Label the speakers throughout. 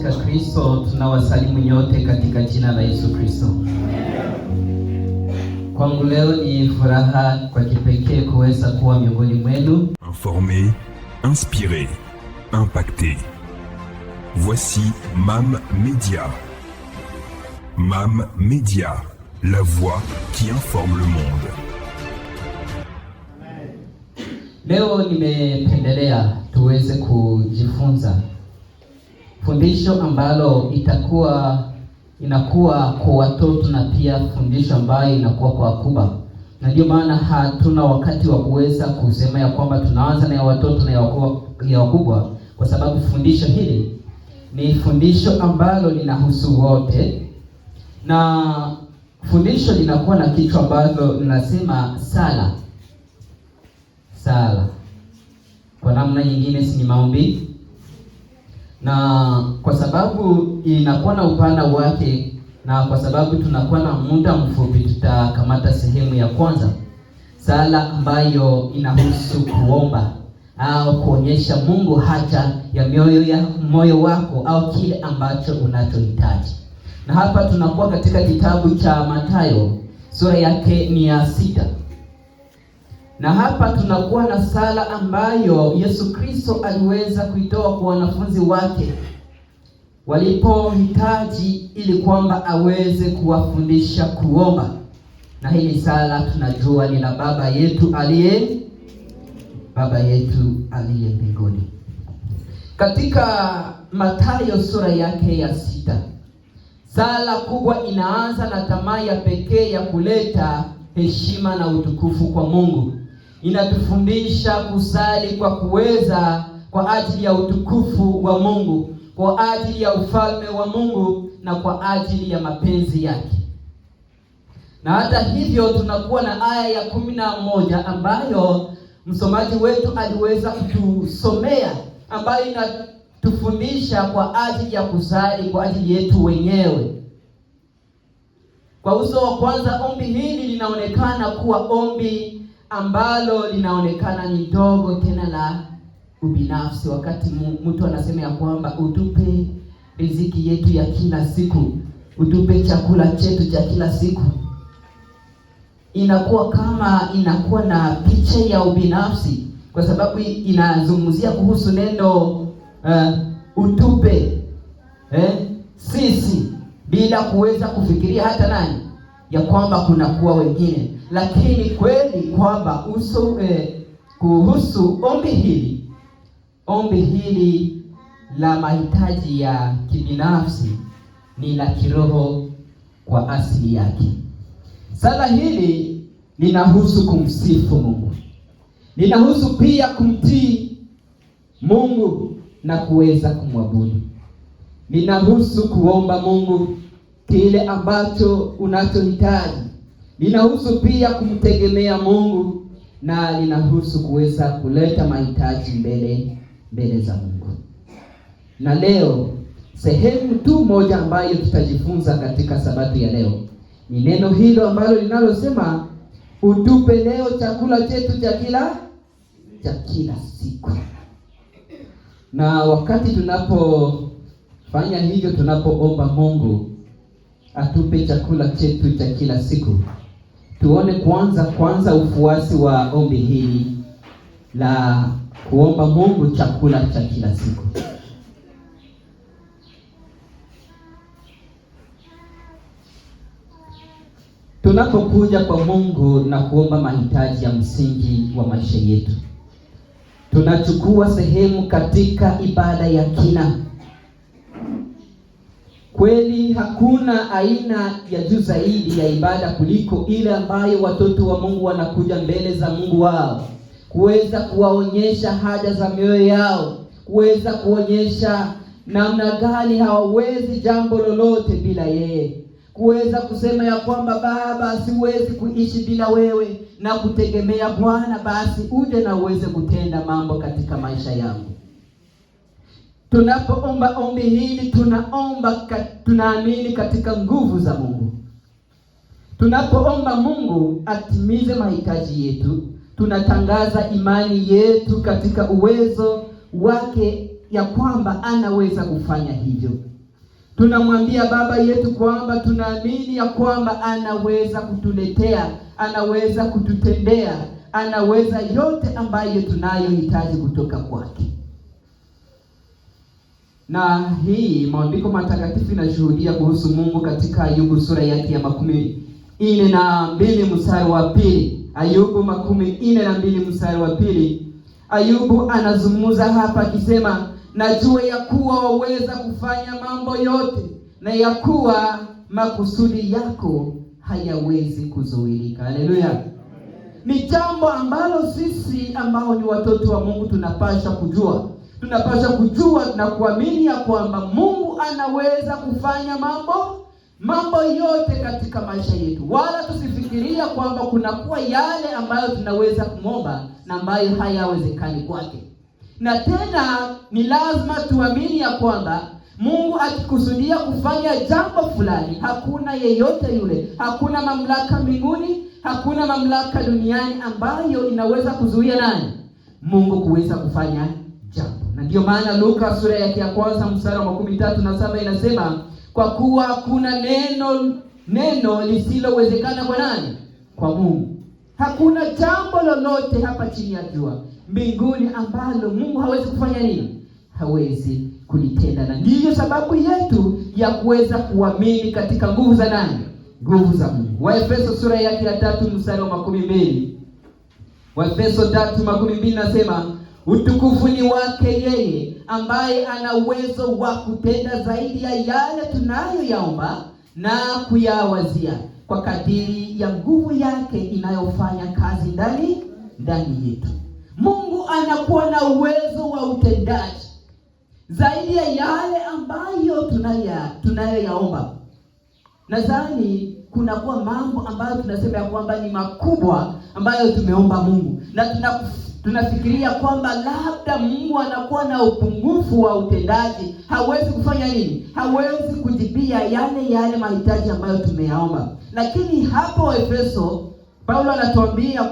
Speaker 1: katika Kristo, tunawasalimu nyote katika jina la Yesu Kristo. Kwangu leo ni furaha kwa kipekee kuweza kuwa miongoni mwenu.
Speaker 2: Informer, inspirer, impacter. Voici MAM Média. MAM Média, la voix qui informe le monde.
Speaker 1: Leo nimependelea tuweze kujifunza fundisho ambalo inakuwa kwa watoto na pia fundisho ambayo inakuwa kwa wakubwa. Na ndio maana hatuna wakati wa kuweza kusema ya kwamba tunaanza na ya watoto na ya wakubwa, kwa sababu fundisho hili ni fundisho ambalo linahusu wote, na fundisho linakuwa na kichwa ambalo linasema sala. Sala kwa namna nyingine si ni maombi, na kwa sababu inakuwa na upana wake, na kwa sababu tunakuwa na muda mfupi, tutakamata sehemu ya kwanza, sala ambayo inahusu kuomba au kuonyesha Mungu haja ya moyo wako au kile ambacho unachohitaji. Na hapa tunakuwa katika kitabu cha Mathayo, sura yake ni ya 6. Na hapa tunakuwa na sala ambayo Yesu Kristo aliweza kuitoa kwa wanafunzi wake walipohitaji, ili kwamba aweze kuwafundisha kuomba. Na hili sala tunajua ni la Baba yetu aliye mbinguni. Katika Mathayo sura yake ya 6, sala kubwa inaanza na tamaa ya pekee ya kuleta heshima na utukufu kwa Mungu. Inatufundisha kusali kwa ajili ya utukufu wa Mungu, kwa ajili ya ufalme wa Mungu na kwa ajili ya mapenzi yake. Na hata hivyo tunakuwa na aya ya 11 ambayo msomaji wetu aliweza kutusomea, ambayo inatufundisha kwa ajili ya kusali kwa ajili yetu wenyewe. Kwa uso wa kwanza, ombi hili linaonekana kuwa ombi ambalo linaonekana ni dogo tena la ubinafsi, wakati mtu anasema ya kwamba utupe riziki yetu ya kila siku, utupe chakula chetu cha kila siku. Inakuwa na picha ya ubinafsi, kwa sababu inazungumzia kuhusu neno utupe sisi, bila kuweza kufikiria hata nani ya kwamba kuna kuwa wengine. Lakini kweli kwamba kuhusu ombi hili la mahitaji ya kibinafsi ni la kiroho kwa asili yake. Sala hili linahusu kumsifu Mungu, linahusu pia kumtii Mungu na kuweza kumwabudu, linahusu kuomba Mungu kile ambacho unachohitaji, linahusu pia kumtegemea Mungu, na linahusu kuweza kuleta mahitaji mbele za Mungu. Na leo sehemu tu moja ambayo tutajifunza katika sabato ya leo ni neno hilo ambalo linalosema utupe leo chakula chetu cha kila siku. Na wakati tunapofanya hivyo, tunapoomba Mungu atupe chakula chetu cha kila siku, tuone kwanza ufuasi wa ombi hili la kuomba Mungu chakula cha kila siku. Tunapokuja kwa Mungu na kuomba mahitaji ya msingi wa maisha yetu, tunachukua sehemu katika ibada ya kina. Kweli hakuna aina ya juu zaidi ya ibada kuliko ile ambayo watoto wa Mungu wanakuja mbele za Mungu wao, kuweza kuwaonyesha haja za mioyo yao, kuweza kuonyesha namna gani hawawezi jambo lolote bila yeye, kuweza kusema ya kwamba Baba, siwezi kuishi bila wewe, na kutegemea Bwana, basi uje na uweze kutenda mambo katika maisha yangu. Tunapoomba ombi hili, tunaamini katika nguvu za Mungu. Tunapoomba Mungu atimize mahitaji yetu, tunatangaza imani yetu katika uwezo wake ya kwamba anaweza kufanya hivyo. Tunamwambia Baba yetu kwamba tunaamini ya kwamba anaweza kutuletea, anaweza kututendea, anaweza yote ambayo tunayohitaji kutoka kwake. Na hii maandiko matakatifu inashuhudia kuhusu Mungu katika Ayubu sura yake ya 42 mstari wa 2. Ayubu 42 mstari wa 2. Ayubu anazungumza hapa akisema, najua ya kuwa waweza kufanya mambo yote, na ya kuwa makusudi yako hayawezi kuzuilika. Haleluya. Ni jambo ambalo sisi ambao ni watoto wa Mungu tunapaswa kujua. Tunapaswa kujua na kuamini ya kwamba Mungu anaweza kufanya mambo yote katika maisha yetu. Wala tusifikiria kwamba kunakuwa yale ambayo tunaweza kumomba na ambayo hayawezekani kwake. Na tena ni lazima tuamini ya kwamba Mungu akikusudia kufanya jambo fulani, hakuna yeyote yule, hakuna mamlaka mbinguni, hakuna mamlaka duniani ambayo inaweza kuzuia nani? Mungu kuweza kufanya jambo. Na ndio maana Luka sura yake ya kwanza mstari wa 13 inasema, kwa kuwa hakuna neno lisilowezekana kwa nani? Kwa Mungu. Hakuna jambo lolote hapa chini ya jua mbinguni ambalo Mungu hawezi kufanya nini? Hawezi kulitenda. Na ndiyo sababu yetu ya kuweza kuamini katika nguvu za nani? Nguvu za Mungu. Waefeso sura yake ya 3 mstari wa 12. Waefeso 3:12 nasema, utukufu ni wake yeye ambaye ana uwezo wa kutenda zaidi ya yale tunayoyaomba na kuyawazia, kwa kadiri ya nguvu yake inayofanya kazi ndani yetu. Mungu anakuwa na uwezo wa utendaji zaidi ya yale ambayo tunayoyaomba. Nadhani kunakuwa mambo ambayo tunasema ya kwamba ni makubwa ambayo tumeomba Mungu, na tunafikiria kwamba labda Mungu anakuwa na upungufu wa utendaji, hawezi kufanya nini? Hawezi kujibia yale mahitaji ambayo tumeyaomba. Lakini hapo Efeso Paulo anatuambia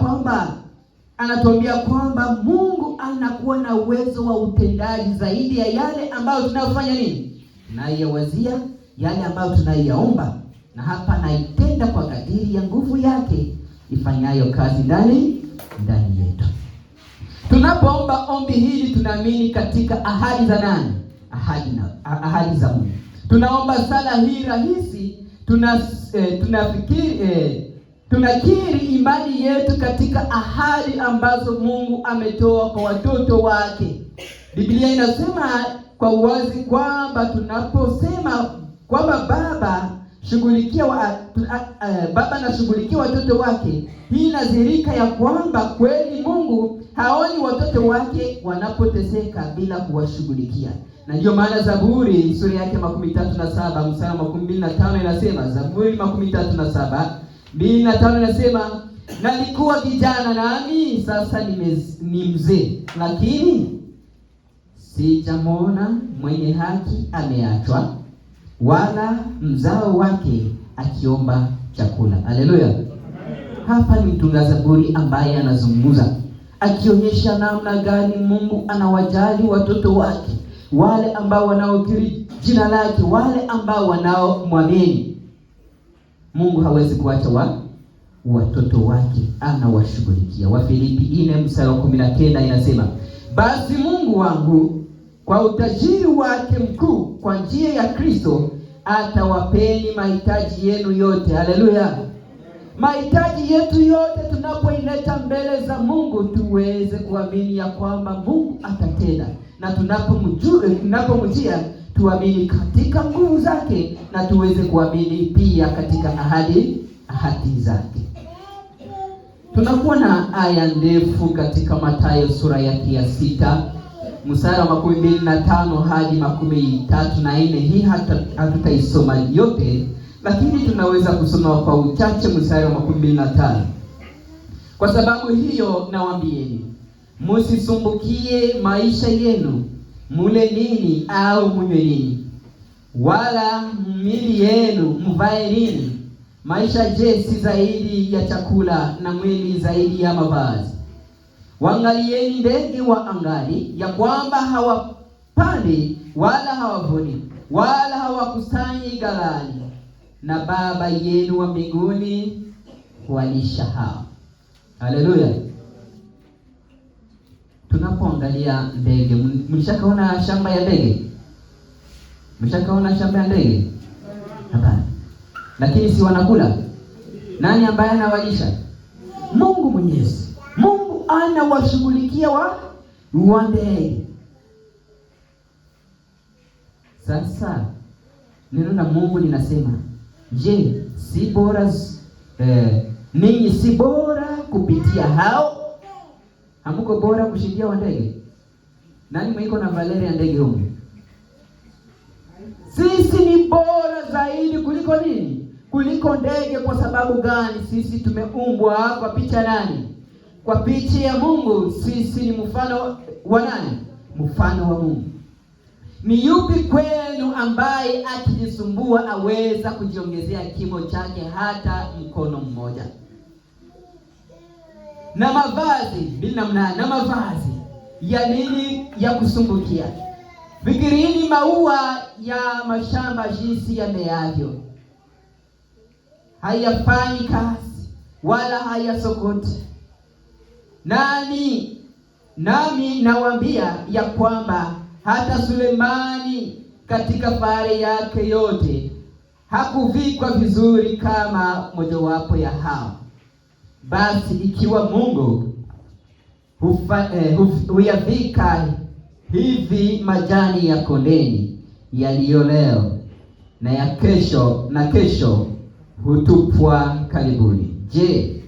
Speaker 1: kwamba Mungu anakuwa na uwezo wa utendaji zaidi ya yale ambayo tunayofanya nini? Tunayawazia, yale ambayo tunayaomba, na hapa naitenda kwa kadiri ya nguvu yake ifanyayo kazi ndani yetu. Tunapoomba ombi hili tunaamini katika ahadi za nani? Ahadi za Mungu. Tunaomba sala hii rahisi, tunakiri imani yetu katika ahadi ambazo Mungu ametoa kwa watoto wake. Biblia inasema kwa uwazi kwamba tunaposema kwamba Baba anashughulikia watoto wake, hii inadhihirika ya kwamba kweli Mungu haoni watoto wake wanapoteseka bila kuwashughulikia. Na ndio maana Zaburi sura yake 37 mstari wa 25 inasema, Zaburi 37:25 inasema, nalikuwa kijana nami sasa ni mzee, lakini sijamwona mwenye haki ameachwa, wala mzao wake akiomba chakula. Haleluya. Hapa ni mtunga Zaburi ambaye anazungumza akionyesha namna gani Mungu anawajali watoto wake, wale ambao wanaokiri jina lake, wale ambao wanaomwamini. Mungu hawezi kuacha watoto wake, anawashughulikia. Wafilipi 4 mstari wa 19 inasema, basi Mungu wangu kwa utajiri wake mkuu kwa njia ya Kristo atawapeni mahitaji yenu yote. Haleluya. Mahitaji yetu yote tunapoileta mbele za Mungu, tuweze kuamini ya kwamba Mungu atatenda, na tunapomjia tuamini katika nguvu zake, na tuweze kuamini pia katika ahadi zake. Tunakuwa na aya ndefu katika Mathayo sura yake ya 6 mstari wa 25 hadi 34. Hii hatutaisoma yote, lakini tunaweza kusoma kwa uchache mstari wa 25. Kwa sababu hiyo nawaambieni, msisumbukie maisha yenu, mule nini au mnywe nini, wala miili yenu mvae nini. Maisha je, si zaidi ya chakula, na mwili zaidi ya mavazi? Waangalieni ndege wa angani, ya kwamba pandi, wala hawavuni, wala hawakusanyi ghalani, na Baba yenu wa mbinguni huwalisha hao. Haleluya. Tunapoangalia ndege, mlishakaona shamba ya ndege? Mlishakaona shamba ya ndege? Hapana. Lakini si wanakula? Nani ambaye anawalisha? Mungu Mwenyezi. Mungu anawashughulikia wa ndege. Sasa neno la Mungu linasema, je, si bora ninyi si bora kupitia hao? Hamuko bora kushindia wa ndege? Nani mwiko na Valeria ndege huko? Sisi ni bora zaidi kuliko nini? Kuliko ndege. Kwa sababu gani? Sisi tumeumbwa kwa picha nani? Kwa picha ya Mungu. Sisi ni mfano wa nani? Mfano wa Mungu. Ni yupi kwenu ambaye akijisumbua aweza kujiongezea kimo chake hata mkono mmoja? Na mavazi na mavazi ya nini ya kusumbukia? Fikirini maua ya mashamba jinsi yameavyo. Hayafanyi kazi wala hayasokoti. Nami nawaambia ya kwamba hata Sulemani katika fahari yake yote hakuvikwa vizuri kama mojawapo ya hao. Basi ikiwa Mungu huyavika hivi majani ya kondeni yaliyo leo na ya kesho hutupwa karibuni, je,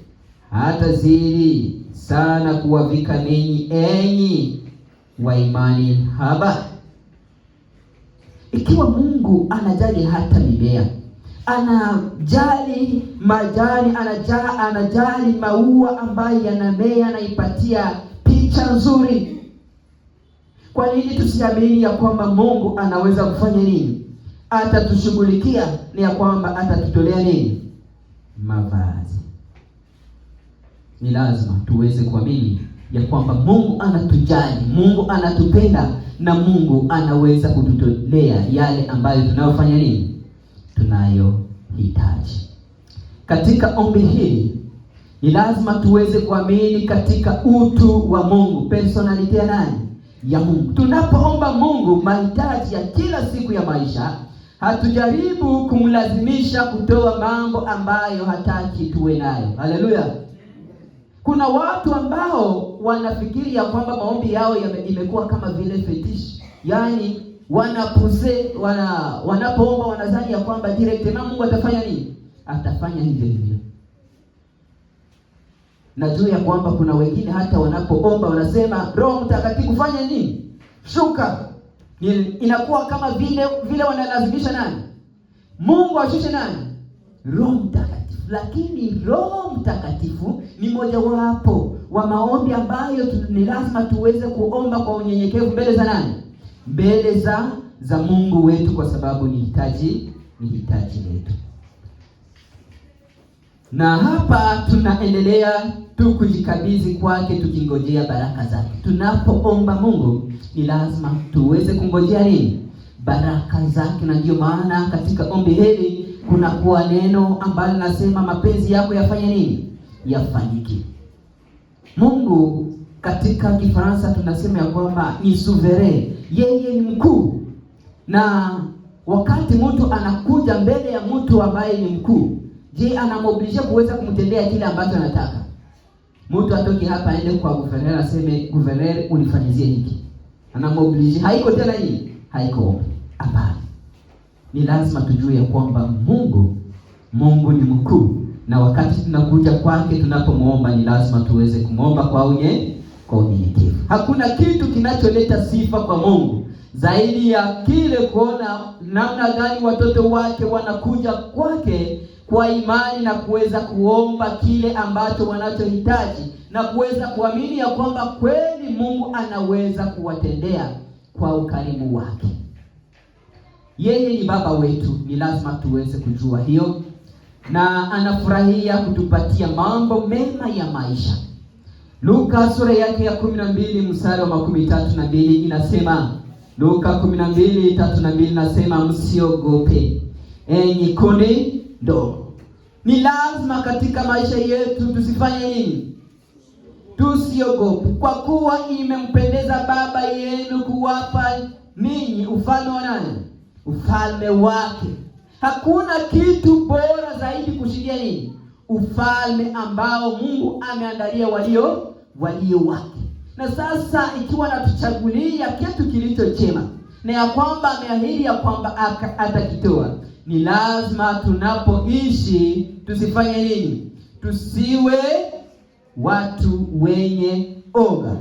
Speaker 1: hata zidi sana kuwavika ninyi, enyi wa imani haba? Ikiwa Mungu anajali hata mimea, anajali majani, anajali maua ambayo yanamea, anaipatia picha nzuri, kwa nini tusiamini ya kwamba Mungu anaweza kufanya nini? Atatushughulikia, ni ya kwamba atatutolea nini? Mavazi. Ni lazima tuweze kuamini ya kwamba Mungu anatujali, Mungu anatupenda, na Mungu anaweza kututolea yale ambayo tunayofanya nini? Tunayohitaji. Katika ombi hili ni lazima tuweze kuamini katika utu wa Mungu, personality ya nani? Ya Mungu. Tunapoomba Mungu mahitaji ya kila siku ya maisha, hatujaribu kumlazimisha kutoa mambo ambayo hataki tuwe nayo. Haleluya. Kuna watu ambao wanafikiri ya kwamba maombi yao imekuwa kama vile fetish. Yaani wanapoomba wanadhani ya kwamba direct na Mungu atafanya nini? Atafanya hivyo. Najua ya kwamba kuna wengine hata wanapoomba wanasema Roho Mtakatifu fanya nini? Shuka. Inakuwa kama vile wanalazimisha nani? Mungu ashushe nani? Roho Mtakatifu. Lakini Roho Mtakatifu ni mojawapo wa maombi ambayo ni lazima tuweze kuomba kwa unyenyekevu mbele za nani? Mbele za Mungu wetu, kwa sababu ni hitaji letu. Na hapa tunaendelea tu kujikabidhi kwake, tukingojea baraka zake. Tunapoomba Mungu ni lazima tuweze kungojea nini? Baraka zake. Na ndio maana katika ombi hili kuna kuwa neno ambalo nasema mapenzi yako yafanye nini? Yafanyike. Mungu katika Kifaransa tunasema ya kwamba ni souverain, yeye ni mkuu. Na wakati mtu anakuja mbele ya mtu ambaye ni mkuu, je, anamoblisha kuweza kumtendea kile ambacho anataka? Mtu atoki hapa aende kwa governor aseme governor unifanyizie hiki. Anamoblisha, haiko tena hii, haiko. Hapana. Ni lazima tujue ya kwamba Mungu ni mkuu, na wakati tunakuja kwake tunapomuomba ni lazima tuweze kumuomba kwa unyenyekevu. Hakuna kitu kinacholeta sifa kwa Mungu zaidi ya kile kuona namna gani watoto wake wanakuja kwake kwa imani na kuweza kuomba kile ambacho wanachohitaji, na kuweza kuamini ya kwamba kweli Mungu anaweza kuwatendea kwa ukarimu wake. Yeye ni baba wetu, ni lazima tuweze kujua hiyo, na anafurahia kutupatia mambo mema ya maisha. Luka sura yake ya 12 mstari wa 32 inasema, Luka 12:3-2 nasema msiogope enyi kundi ndogo. Ni lazima katika maisha yetu tusifanye nini? Tusiogope, kwa kuwa imempendeza Baba yenu kuwapa ninyi ufalme wa nani? Ufalme wake. Hakuna kitu bora zaidi kushindia nini? Ufalme ambao Mungu ameandalia walio wake. Na sasa ikiwa natuchagulia kitu kilicho chema na ya kwamba ameahidi ya kwamba atakitoa, ni lazima tunapoishi tusifanye nini? Tusiwe watu wenye oga.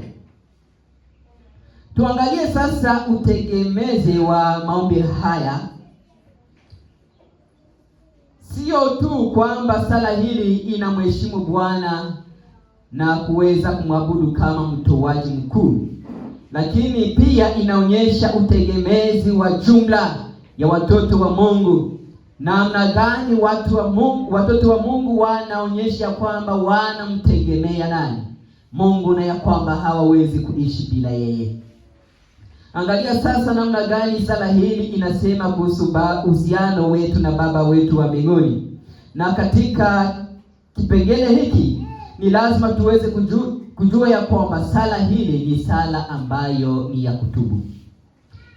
Speaker 1: Tuangalie sasa utegemezi wa maombi haya. Sio tu kwamba sala hili inamheshimu Bwana na kuweza kumwabudu kama mtoaji mkuu, lakini pia inaonyesha utegemezi wa jumla ya watoto wa Mungu. Namna gani watoto wa Mungu wanaonyesha kwamba wanamtegemea nani? Mungu, na ya kwamba hawawezi kuishi bila yeye. Angalia sasa namna gani sala hili inasema kuhusu uhusiano wetu na Baba wetu wa mbinguni. Na katika kipengele hiki ni lazima tuweze kujua ya kwamba sala hili ni sala ambayo ni ya kutubu.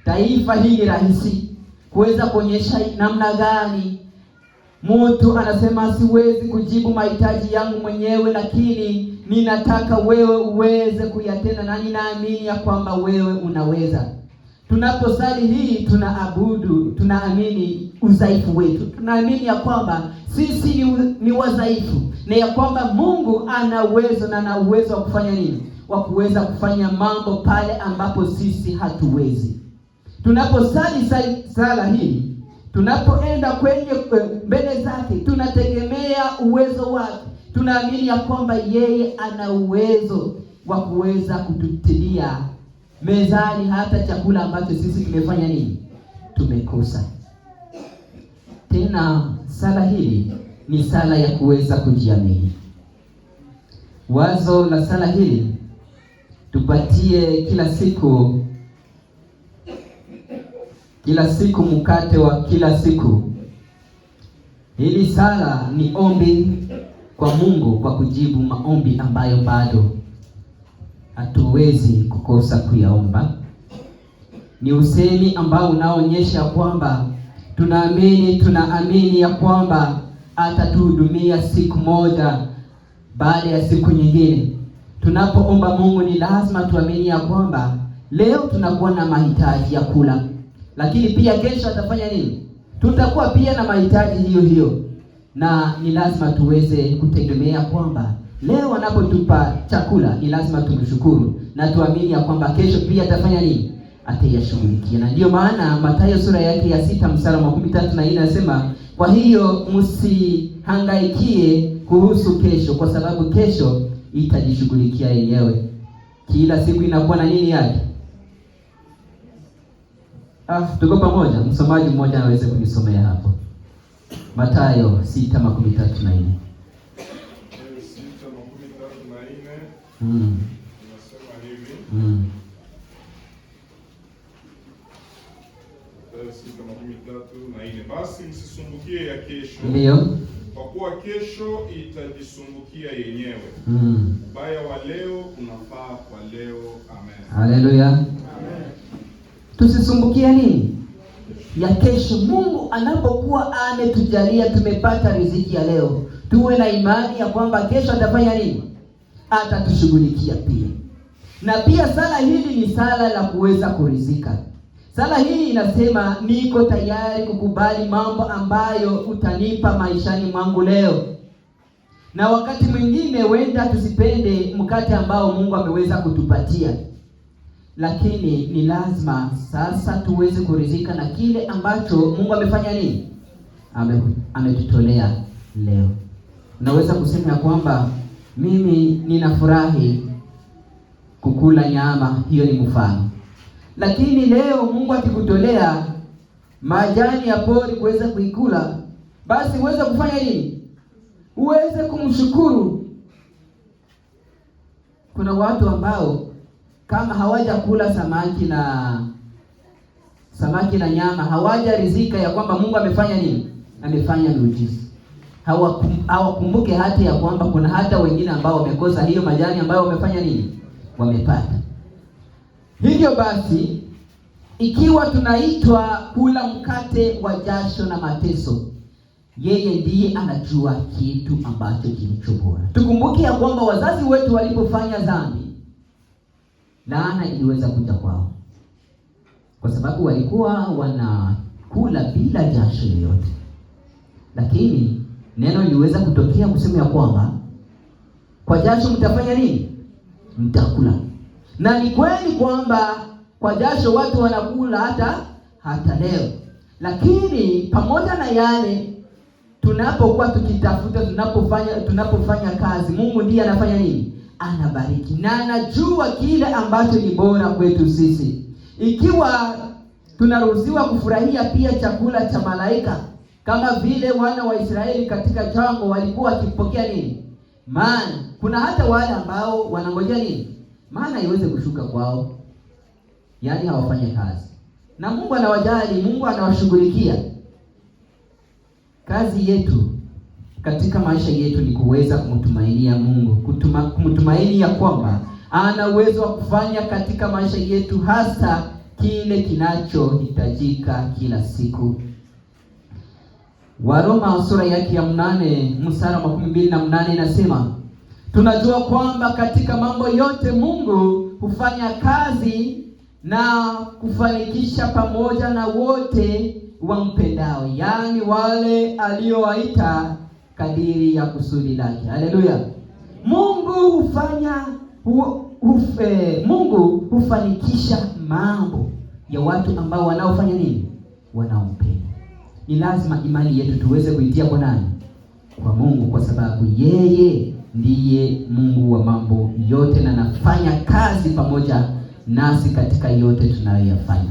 Speaker 1: Taifa hili rahisi kuweza kuonyesha namna gani mtu anasema siwezi kujibu mahitaji yangu mwenyewe, lakini ninataka wewe uweze kuyatenda, na ninaamini ya kwamba wewe unaweza. Tunaposali hii tunaamini udhaifu wetu. Tunaamini ya kwamba sisi ni wadhaifu, na ya kwamba Mungu ana uwezo na ana uwezo wa kufanya nini? Wa kuweza kufanya mambo pale ambapo sisi hatuwezi. Tunaposali sala hii, tunapoenda kwenye mbele zake, tunategemea uwezo wake. Tunaamini ya kwamba yeye ana uwezo wa kuweza kututilia mezani hata chakula ambacho sisi tumefanya nini? Tumekosa. Tena sala hili ni sala ya kuweza kujiamini. Wazo la sala hili, tupatie kila siku mkate wa kila siku. Hili sala ni ombi kwa Mungu kwa kujibu maombi ambayo bado hatuwezi kukosa kuyaomba. Ni usemi ambao unaonyesha kwamba tunaamini ya kwamba atatuhudumia siku moja baada ya siku nyingine. Tunapoomba Mungu ni lazima tuamini ya kwamba leo tunakuwa na mahitaji ya kula, lakini pia kesho atafanya nini? Tutakuwa pia na mahitaji hiyo, na ni lazima tuweze kutegemea kwamba leo anapotupa chakula ni lazima tumshukuru na tuamini ya kwamba kesho pia atafanya nini? Atayashughulikia. Na ndio maana Mathayo sura yake ya 6 mstari wa 13 inasema, kwa hiyo msihangaikie kuhusu kesho, kwa sababu kesho itajishughulikia yenyewe. Kila siku inakuwa na nini yake? Tuko pamoja. Msomaji mmoja anaweza kunisomea hapo Mathayo 6:13. Nasema hivi. Basi msisumbukie ya kesho. Ndio. Kwa kuwa kesho itajisumbukia yenyewe. Ubaya wa leo unafaa kwa leo. Amen. Haleluya. Amen. Tusisumbukie nini? Ya kesho. Mungu anapokuwa ametujalia tumepata riziki ya leo, tuwe na imani ya kwamba kesho atafanya nini? Atatushughulikia pia. Na pia sala hili ni sala la kuweza kurizika. Sala hii inasema, niko tayari kukubali mambo ambayo utanipa maishani mwangu leo. Na wakati mwingine wenda tusipende mkate ambao Mungu ameweza kutupatia, lakini ni lazima sasa tuweze kurizika na kile ambacho Mungu amefanya nini? Ametutolea leo. Unaweza kusema ya kwamba mimi ninafurahi kukula nyama, hiyo ni mfano. Lakini leo Mungu akikutolea majani ya pori kuweza kuikula, basi uweze kufanya nini? Uweze kumshukuru. Kuna watu ambao kama hawaja kula samaki samaki na nyama, hawajaridhika ya kwamba Mungu amefanya nini? Amefanya miujiza. Hawakumbuke hata ya kwamba kuna hata wengine ambao wamekosa hiyo majani ambayo wamefanya nini? Wamepata. Hivyo basi, ikiwa tunaitwa kula mkate wa jasho na mateso, yeye ndiye anajua kitu ambacho kilicho bora. Tukumbuke ya kwamba wazazi wetu walipofanya dhambi, laana iliweza kuja kwao, kwa sababu walikuwa wanakula bila jasho yoyote. Lakini neno liweza kutokea kusema ya kwamba kwa jasho mtafanya nini? Mtakula. Na ni kweli kwamba kwa jasho watu wanakula hata leo. Lakini pamoja na yale, tunapokuwa tukitafuta, tunapofanya kazi, Mungu ndiye anafanya nini? Anabariki. Na anajua kile ambacho ni bora kwetu sisi. Ikiwa tunaruhusiwa kufurahia pia chakula cha malaika, kama vile wana wa Israeli katika jangwa walikuwa wakipokea nini? Maana. Kuna hata wale ambao wanangojea nini? Maana iweze kushuka kwao. Yaani hawafanye kazi. Na Mungu anawajali, Mungu anawashughulikia. Kazi yetu katika maisha yetu ni kuweza kumtumainia Mungu, kumtumaini ya kwamba ana uwezo wa kufanya katika maisha yetu hasa kile kinachohitajika kila siku. Waroma sura yake ya 8 mstari wa 28 inasema, tunajua kwamba katika mambo yote Mungu hufanya kazi na kufanikisha pamoja na wote wampendao, yaani wale aliowaita kadiri ya kusudi lake. Haleluya. Mungu hufanikisha mambo ya watu ambao wanaofanya nini? Wanaompenda. Ni lazima imani yetu tuweze kuitia kwa nani? Kwa Mungu, kwa sababu yeye ndiye Mungu wa mambo yote na anafanya kazi pamoja nasi katika yote tunayoyafanya.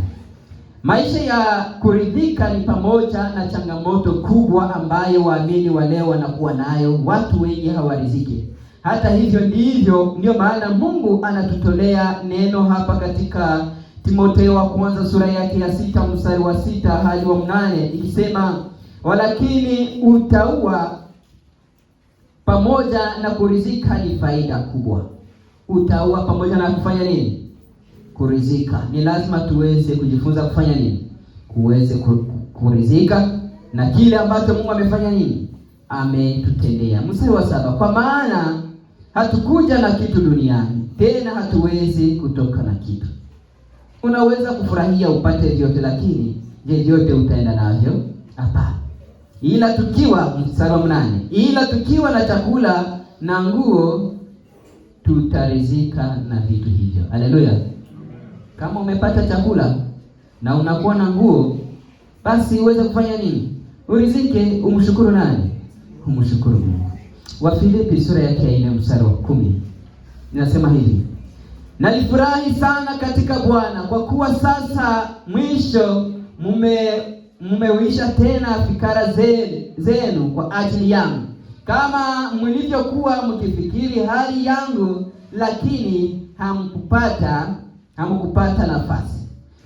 Speaker 1: Maisha ya kuridhika ni pamoja na changamoto kubwa ambayo waamini wa leo wanakuwa nayo. Watu wengi hawaridhiki. Hata hivyo ndio maana Mungu anatutolea neno hapa katika Timotheo wa kwanza sura yake ya 6 mstari wa 6 hadi wa 8 ikisema, walakini utaua pamoja na kuridhika ni faida kubwa. Utaua pamoja na kufanya nini? Kuridhika. Ni lazima tuweze kujifunza kufanya nini? Kuweze kuridhika na kile ambacho Mungu amefanya nini? Ametutendea. Mstari wa 7, kwa maana hatukuja na kitu duniani, tena hatuwezi kutoka na kitu. Unaweza kufurahia upate vyote, lakini je, vyote utaenda navyo? Hapana. Ila tukiwa, mstari wa 8, ila tukiwa na chakula na nguo tutaridhika na vitu hivyo. Haleluya. Kama umepata chakula na unakuwa na nguo, basi uweze kufanya nini? Uridhike, umshukuru nani? Umshukuru Mungu. Wafilipi sura yake ya 4 mstari wa 10 inasema hivi, nalifurahi sana katika Bwana kwa kuwa sasa mwisho mmewisha tena fikara zenu kwa ajili yangu, kama mlivyokuwa mkifikiri hali yangu, lakini hamkupata nafasi.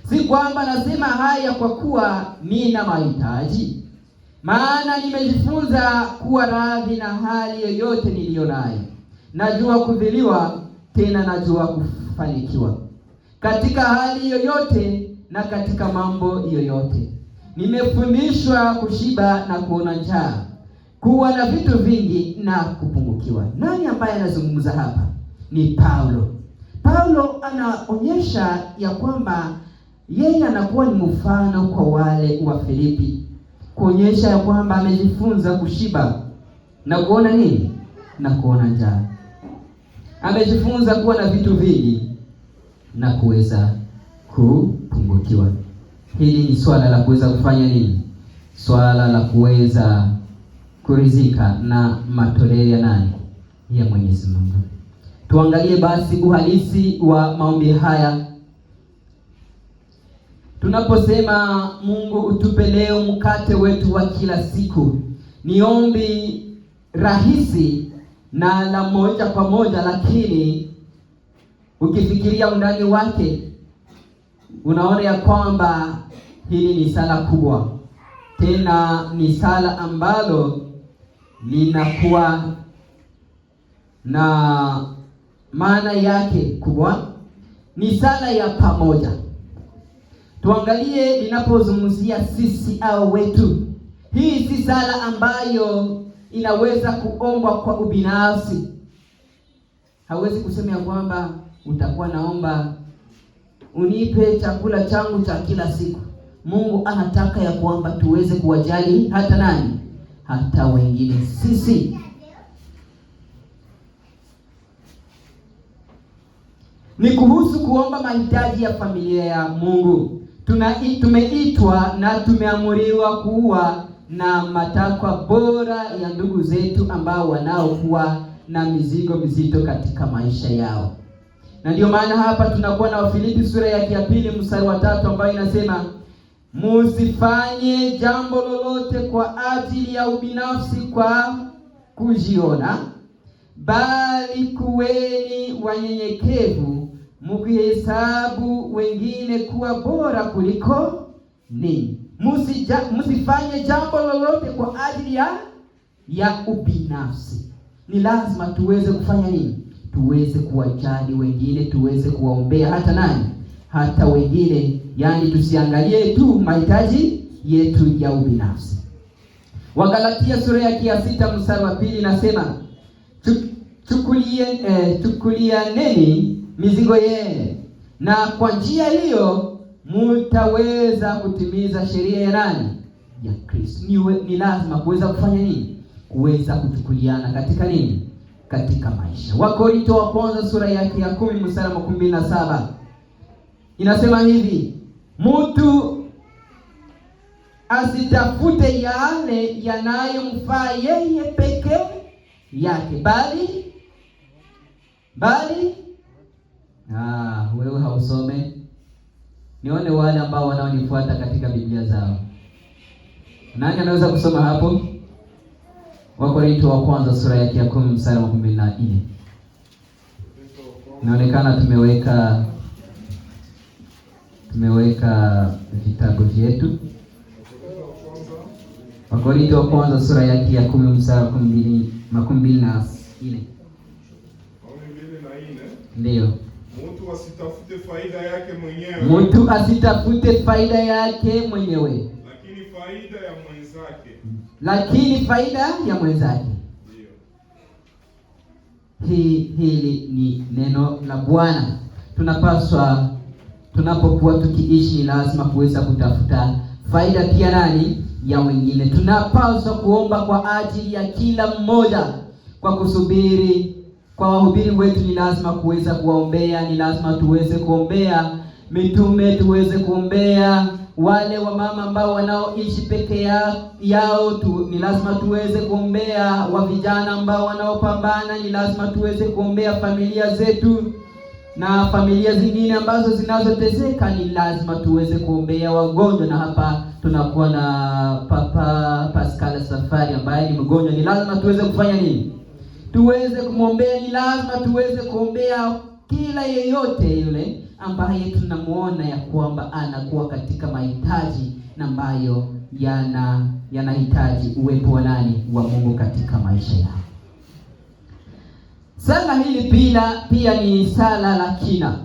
Speaker 1: Si kwamba nasema haya kwa kuwa nina mahitaji, maana nimejifunza kuwa radhi na hali yoyote niliyo nayo. Najua kudhiliwa, tena najua kufanikiwa. Katika hali yoyote na katika mambo yoyote nimefundishwa kushiba na kuona njaa, kuwa na vitu vingi na kupungukiwa. Nani ambaye anazungumza hapa? Ni Paulo. Paulo anaonyesha ya kwamba yeye anakuwa ni mfano kwa wale wa Filipi, kuonyesha ya kwamba amejifunza kushiba na kuona nini? Na kuona njaa. Amejifunza kuwa na vitu vingi na kuweza kupungukiwa. Hili ni swala la kuweza kufanya nini? Swala la kuweza kuridhika na matoleo ya nani? Ya Mwenyezi Mungu. Tuangalie basi uhalisi wa maombi haya. Tunaposema Mungu utupe leo mkate wetu wa kila siku, ni ombi rahisi na la moja kwa moja, lakini ukifikiria undani wake unaona ya kwamba hili ni sala kubwa, tena ni sala ambalo linakuwa na maana yake kubwa. Ni sala ya pamoja. Tuangalie linapozungumzia sisi au wetu. Hii si sala ambayo inaweza kuombwa kwa ubinafsi. Hawezi kusema ya kwamba utakuwa naomba unipe chakula changu cha kila siku. Mungu anataka ya kwamba tuweze kuwajali hata nani? Hata wengine. Sisi ni kuhusu kuomba mahitaji ya familia ya Mungu. Tumeitwa na tumeamuriwa kuwa na matakwa bora ya ndugu zetu ambao wanaokuwa na mizigo mizito katika maisha yao. Na ndio maana hapa tunakuwa na Wafilipi sura ya 2 mstari wa 3 ambayo inasema, musifanye jambo lolote kwa ajili ya ubinafsi kwa kujiona, bali kuweni wanyenyekevu, mkihesabu wengine kuwa bora kuliko ninyi. Musifanye jambo lolote kwa ajili ya ubinafsi. Ni lazima tuweze kufanya nini? Tuweze kuwajali wengine, tuweze kuwaombea hata nani? Hata wengine. Yaani tusiangalie tu mahitaji yetu ya ubinafsi. Wagalatia sura ya 6 mstari wa 2 nasema, chukulianeni mizigo yenu, na kwa njia hiyo mtaweza kutimiza sheria ya nani? Ya Kristo. Ni lazima kuweza kufanya nini? Kuweza kuchukuliana katika nini? Katika maisha. Wakorintho wa kwanza sura yake ya 10 mstari wa 17 inasema hivi, mtu asitafute yale yanayomfaa yeye peke yake, bali wewe hausome. Nione wale ambao wanaonifuata katika Biblia zao. Nani anaweza kusoma hapo? Wakorintho wa kwanza sura yake ya 10 mstari wa 14. Inaonekana tumeweka vitabu vyetu. Wakorintho wa kwanza sura yake ya 10 mstari wa 24. Ndio.
Speaker 3: Mtu asitafute faida yake mwenyewe.
Speaker 1: Mtu asitafute faida yake mwenyewe, lakini faida ya mwenzake.
Speaker 3: Ndio.
Speaker 1: Hili ni neno la Bwana. Tunapaswa, tunapokuwa tukiishi, ni lazima kuweza kutafuta faida pia nani? Ya wengine. Tunapaswa kuomba kwa ajili ya kila mmoja, kwa kusubiri kwa wahubiri wetu. Ni lazima kuweza kuwaombea, ni lazima tuweze kuombea mitume, tuweze kuombea wale wa mama ambao wanaoishi peke yao ni lazima tuweze kuombea wa vijana ambao wanaopambana, ni lazima tuweze kuombea familia zetu na familia zingine ambazo zinazoteseka, ni lazima tuweze kuombea wagonjwa. Na hapa tunakuwa na Papa Pascal Safari ambaye ni mgonjwa. Ni lazima tuweze kufanya nini? Tuweze kumwombea. Ni lazima tuweze kuombea kila yeyote yule ambaye tunamuona ya kwamba anakuwa katika mahitaji na ambayo yanahitaji uwepo wa nani? Wa Mungu katika maisha yao. Sala hili pia ni sala la kina.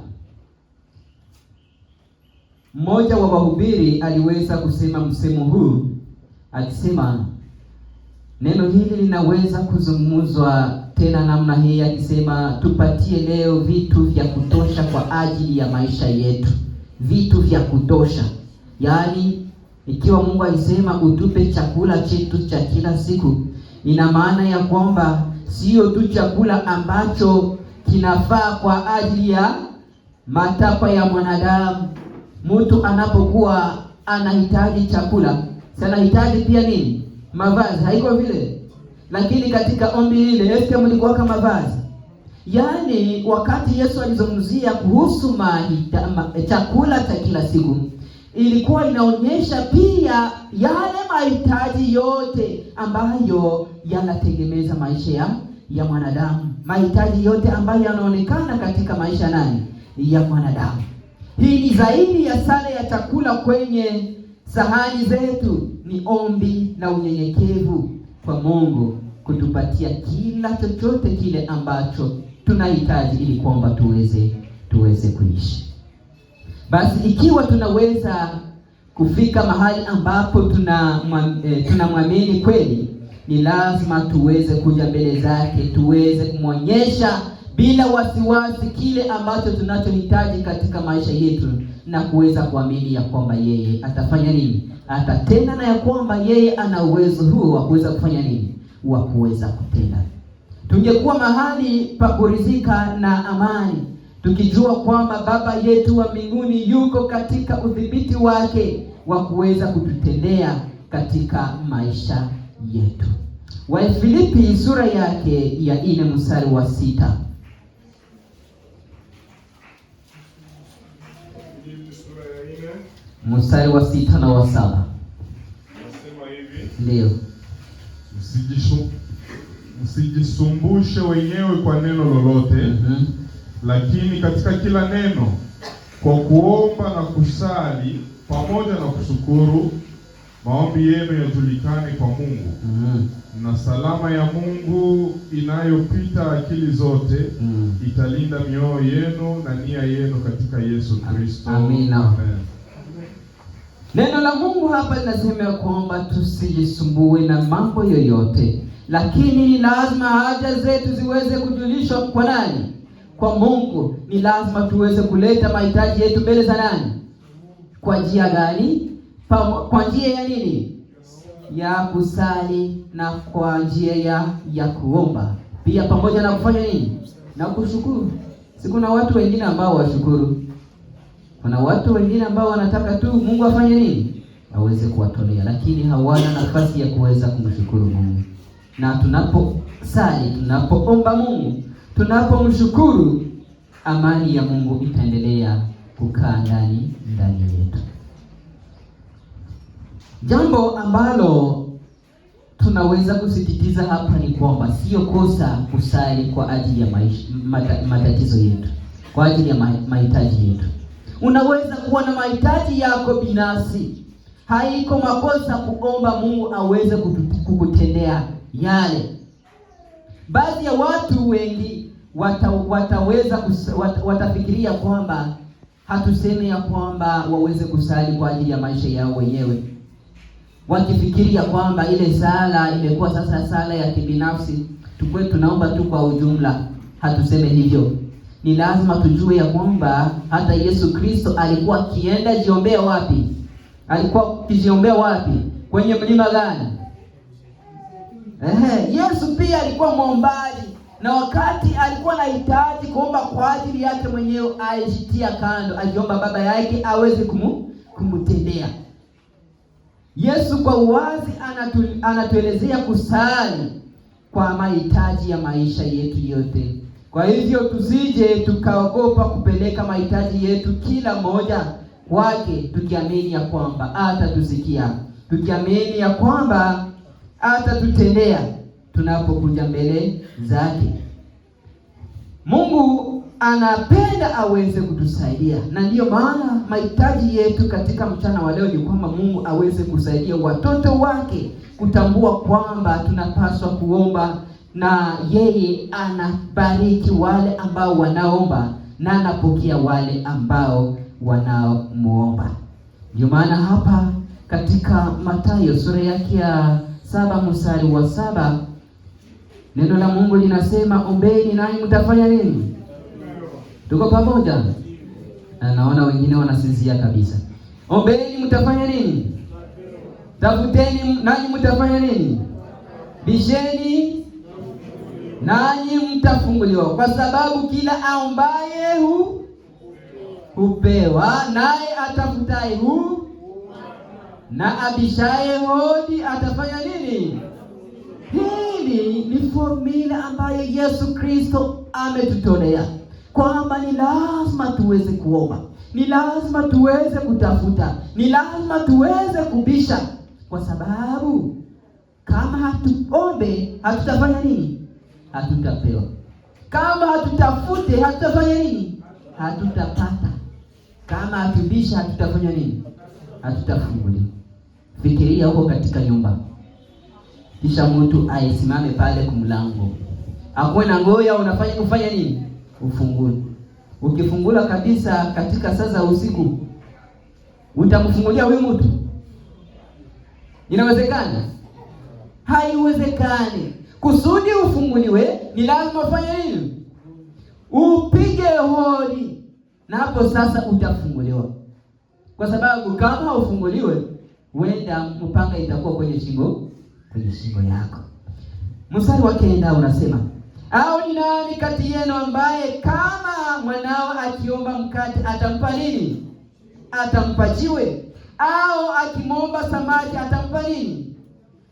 Speaker 1: Mmoja wa wahubiri aliweza kusema msemo huu, akisema neno hili linaweza kuzungumzwa tena namna hii, akisema tupatie leo vitu vya kutosha kwa ajili ya maisha yetu. Vitu vya kutosha. Yaani ikiwa Mungu alisema utupe chakula chetu cha kila siku, ina maana ya kwamba sio tu chakula ambacho kinafaa kwa ajili ya matakwa ya mwanadamu. Mtu anapokuwa anahitaji chakula, anahitaji pia nini? Mavazi. Haiko vile? Lakini katika ombi ile mlikuwa kama mavazi. Yaani wakati Yesu alizungumzia kuhusu chakula cha kila siku, ilikuwa inaonyesha pia yale mahitaji yote ambayo yanategemeza maisha ya mwanadamu. Mahitaji yote ambayo yanaonekana katika maisha nani? Ya mwanadamu. Hii ni zaidi ya sala ya chakula kwenye Sahani zetu ni ombi na unyenyekevu kwa Mungu kutupatia kila chochote kile ambacho tunahitaji ili kwamba tuweze kuishi. Basi ikiwa tunaweza kufika mahali ambapo tunamwamini kweli, ni lazima tuweze kuja mbele zake, tuweze kumwonyesha bila wasiwasi kile ambacho tunachohitaji katika maisha yetu, na kuweza kuamini ya kwamba yeye atafanya nini? Atatenda, na ya kwamba yeye ana uwezo huo wa kuweza kufanya nini? Wa kuweza kutenda. Tungekuwa mahali pa kuridhika na amani, tukijua kwamba Baba yetu wa mbinguni yuko katika udhibiti wake wa kuweza kututendea katika maisha yetu. Wafilipi sura yake ya 4 mstari wa 6. Mstari wa 6 na wa 7.
Speaker 3: Nasema hivi.
Speaker 1: Ndio.
Speaker 3: Msijisumbushe wenyewe kwa neno lolote, lakini katika kila neno kwa kuomba na kusali pamoja na kushukuru, maombi yenu yajulikane kwa Mungu. Na salama ya Mungu inayopita akili zote italinda mioyo yenu na nia yenu katika Yesu Kristo.
Speaker 1: Amina. Amen. Neno la Mungu hapa linasema kwamba tusijisumbue na mambo yoyote, lakini ni lazima haja zetu ziweze kujulishwa kwa nani? Kwa Mungu. Ni lazima tuweze kuleta mahitaji yetu mbele za nani? Kwa njia gani? Kwa njia ya nini? Ya kusali, na kwa njia ya kuomba pia, pamoja na kufanya nini? Na kushukuru. Si kuna watu wengine ambao washukuru? Kuna watu wengine ambao wanataka tu Mungu afanye nini? Aweze kuwatolea, lakini hawana nafasi ya kuweza kumshukuru Mungu. Na tunaposali, tunapoomba Mungu, tunapomshukuru, amani ya Mungu itaendelea kukaa ndani yetu. Jambo ambalo tunaweza kusisitiza hapa ni kwamba sio kosa kusali kwa ajili ya matatizo yetu, kwa ajili ya mahitaji yetu. Unaweza kuwa na mahitaji yako binafsi. Haiko makosa kuomba Mungu aweze kukutendea yale. Baadhi ya watu wengi watafikiria kwamba hatuseme ya kwamba waweze kusali kwa ajili ya maisha yao wenyewe, wakifikiria kwamba ile sala imekuwa sasa sala ya kibinafsi, tukwe tunaomba tu kwa ujumla. Hatuseme hivyo. Ni lazima tujue ya kwamba hata Yesu Kristo alikuwa akienda jiombea wapi? Alikuwa kijiombea wapi? Kwenye mlima gani? Yesu pia alikuwa mwombaji, na wakati alikuwa anahitaji kuomba kwa ajili yake mwenyewe, aishitia kando, aliomba Baba yake aweze kumtendea. Yesu kwa uwazi anatuelezea kusali kwa mahitaji ya maisha yetu yote. Kwa hivyo tusije tukaogopa kupeleka mahitaji yetu kila moja kwake, tukiamini ya kwamba atatusikia, tukiamini ya kwamba atatutendea tunapokuja mbele zake. Mungu anapenda aweze kutusaidia, na ndiyo maana mahitaji yetu katika mchana wa leo ni kwamba Mungu aweze kusaidia watoto wake kutambua kwamba tunapaswa kuomba, na yeye anabariki wale ambao wanaomba, na anapokea wale ambao wanaomuomba. Ndio maana hapa katika Mathayo sura yake ya 7 mstari wa 7, neno la Mungu linasema, ombeni nanyi mtafanya nini? Tuko pamoja? Naona wengine wanasinzia kabisa. Ombeni mtafanya nini? Tafuteni nanyi mtafanya nini? Bisheni nanyi mtafunguliwa, kwa sababu kila aombaye hupewa, naye atafutaye na abishaye hodi atafanya nini? Hili ni formula ambayo Yesu Kristo ametutolea, kwamba ni lazima tuweze kuomba, ni lazima tuweze kutafuta, ni lazima tuweze kubisha, kwa sababu kama hatuombe hatutafanya nini? Hatutapewa. Kama hatutafute hatutafanya nini? Hatutapata. Kama hatubisha hatutafanya nini? Hatutafunguliwa. Fikiria huko katika nyumba, kisha mtu aisimame pale kumlango, akuwe na ngoya, ufanya nini? Ufungule. Ukifungula kabisa katika saa za usiku, utamfungulia huyu mtu? Inawezekana? Haiwezekani. Kusudi ufunguliwe ni lazima ufanye nini? Upige hodi, na hapo sasa utafunguliwa. Kwa sababu kama ufunguliwe, huenda mpanga itakuwa kwenye shingo yako. Mstari wa 9 unasema, au ni nani kati yenu ambaye kama mwanao akiomba mkate atampa nini? Atampa jiwe? Au akimwomba samaki atampa nini?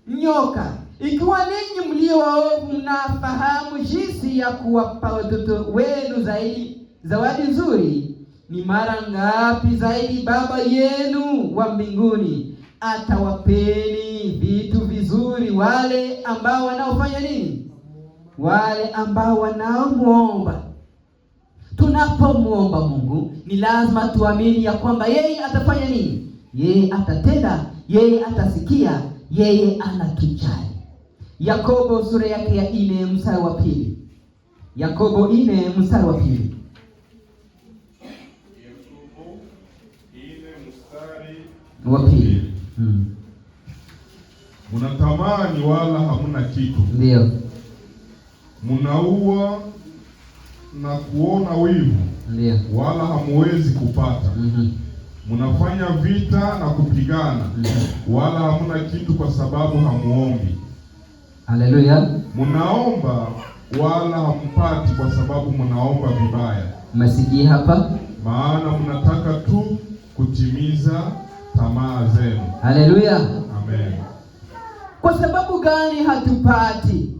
Speaker 1: Nyoka? Ikiwa ninyi mlio waovu mnafahamu jinsi ya kuwapa watoto wenu zawadi nzuri, ni mara ngapi zaidi Baba yenu wa mbinguni atawapeni vitu vizuri wale ambao wanaofanya nini? Wale ambao wanaomwomba. Tunapomwomba Mungu ni lazima tuamini ya kwamba yeye atafanya nini? Yeye atatenda, yeye atasikia, yeye anatujali. Yakobo sura yake ya 4 mstari wa 2. Yakobo 4 mstari wa 2.
Speaker 3: Yakobo 4 mstari
Speaker 1: wa 2.
Speaker 3: Mnatamani wala hamuna kitu.
Speaker 1: Ndio.
Speaker 3: Mnaua na kuona wivu.
Speaker 1: Ndio.
Speaker 3: Wala hamuwezi kupata. Mnafanya vita na kupigana. Wala hamuna kitu kwa sababu hamuombi.
Speaker 1: Haleluya.
Speaker 3: Mnaomba wala hampati kwa sababu mnaomba vibaya.
Speaker 1: Masikia hapa?
Speaker 3: Maana mnataka tu kutimiza tamaa zenu.
Speaker 1: Haleluya.
Speaker 3: Amen.
Speaker 1: Kwa sababu gani hatupati?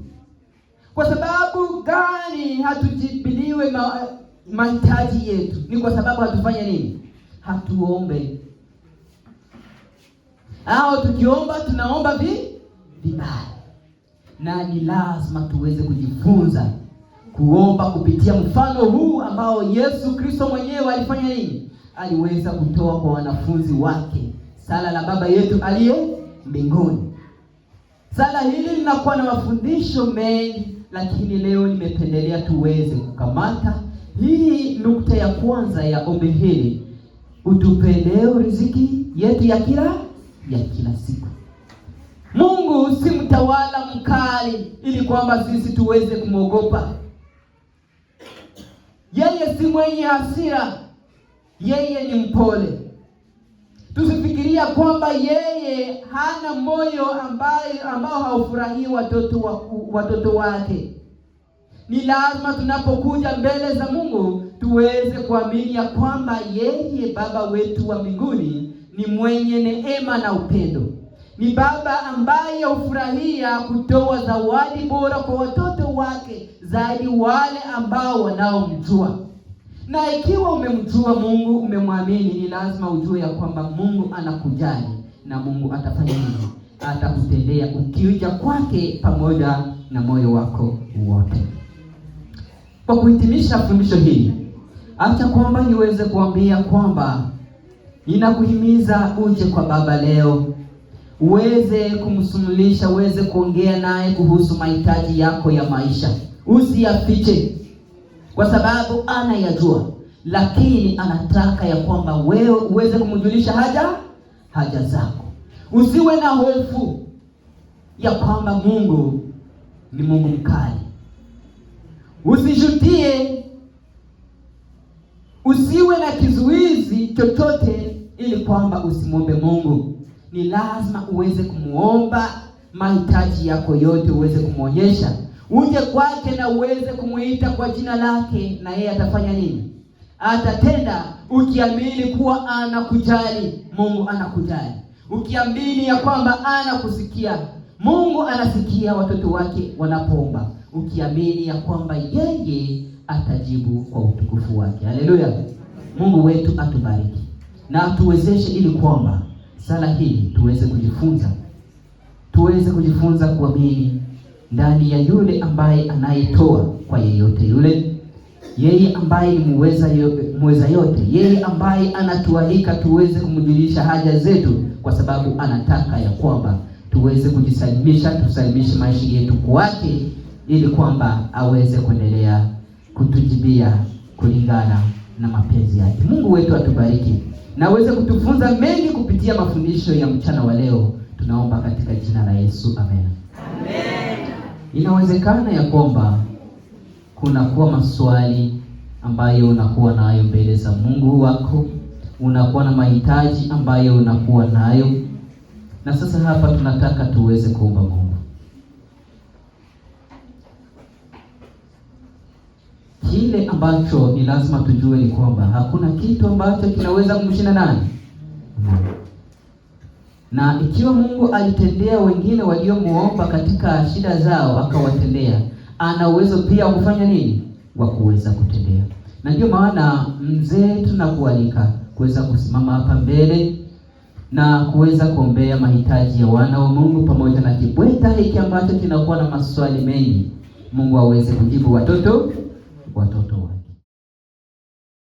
Speaker 1: Kwa sababu gani hatujibiliwe mahitaji yetu? Ni kwa sababu hatufanya nini? Hatuombe. Au tukiomba tunaomba vibaya. Na ni lazima tuweze kujifunza kuomba kupitia mfano huu ambao Yesu Kristo mwenyewe alifanya nini? Aliweza kutoa kwa wanafunzi wake sala la Baba yetu aliye mbinguni. Sala hili linakuwa na mafundisho mengi, lakini leo nimependelea tuweze kukamata hii nukta ya kwanza ya ombi hili: utupe leo riziki yetu ya kila siku. Mungu si mtawala mkali ili kwamba sisi tuweze kumwogopa. Yeye si mwenye hasira, yeye ni mpole. Tusifikiria kwamba yeye hana moyo ambao haufurahii watoto wake. Ni lazima tunapokuja mbele za Mungu tuweze kuamini ya kwamba yeye Baba wetu wa mbinguni ni mwenye neema na upendo. Ni Baba ambaye hufurahia kutoa zawadi bora kwa watoto wake, zaidi wale ambao wanaomjua. Na ikiwa umemjua Mungu, umemwamini, ni lazima ujue ya kwamba Mungu anakujali na Mungu atafanya nini? Atakutendea ukija kwake pamoja na moyo wako wote. Kwa kuhitimisha fundisho hili, acha kwamba niweze kuambia kwamba ninakuhimiza uje kwa Baba leo, uweze kumsumulisha, uweze kuongea naye kuhusu mahitaji yako ya maisha. Usiyafiche, kwa sababu anayajua, lakini anataka ya kwamba wewe uweze kumjulisha haja zako. Usiwe na hofu ya kwamba Mungu ni Mungu mkali. Usijutie, usiwe na kizuizi chochote ili kwamba usimwombe Mungu. Ni lazima uweze kumuomba mahitaji yako yote, uweze kumwonyesha. Uje kwake na uweze kumuita kwa jina lake, na yeye atafanya nini? Atatenda, ukiamini kuwa anakujali. Mungu anakujali. Ukiamini ya kwamba anakusikia. Mungu anasikia watoto wake wanapoomba. Ukiamini ya kwamba yeye atajibu kwa utukufu wake. Haleluya. Mungu wetu atubariki na atuwezeshe ili kwamba sala hii tuweze kujifunza kuamini ndani ya yule ambaye anayetoa kwa yeyote yule, yeye ambaye ni muweza yote, yeye ambaye anatualika tuweze kumjulisha haja zetu kwa sababu anataka ya kwamba tuweze kujisalimisha, tusalimishe maisha yetu kwake, ili kwamba aweze kuendelea kutujibia kulingana na mapenzi yake. Mungu wetu atubariki na aweze kutufunza mengi kupitia mafundisho ya mchana wa leo. Tunaomba katika jina la Yesu, amen. Amen. Inawezekana ya kwamba kunakuwa maswali ambayo unakuwa nayo mbele za Mungu wako, unakuwa na mahitaji ambayo unakuwa nayo, na sasa hapa tunataka tuweze kuomba Mungu. Kile ambacho ni lazima tujue ni kwamba hakuna kitu ambacho kinaweza kumshinda nani? Na ikiwa Mungu alitendea wengine waliomuomba katika shida zao akawatendea, ana uwezo pia kufanya nini? Wa kuweza kutendea. Na ndio maana mzee tunakualika kuweza kusimama hapa mbele na kuweza kuombea mahitaji ya wana wa Mungu, pamoja na kibweta hiki ambacho kinakuwa na maswali mengi. Mungu aweze kujibu watoto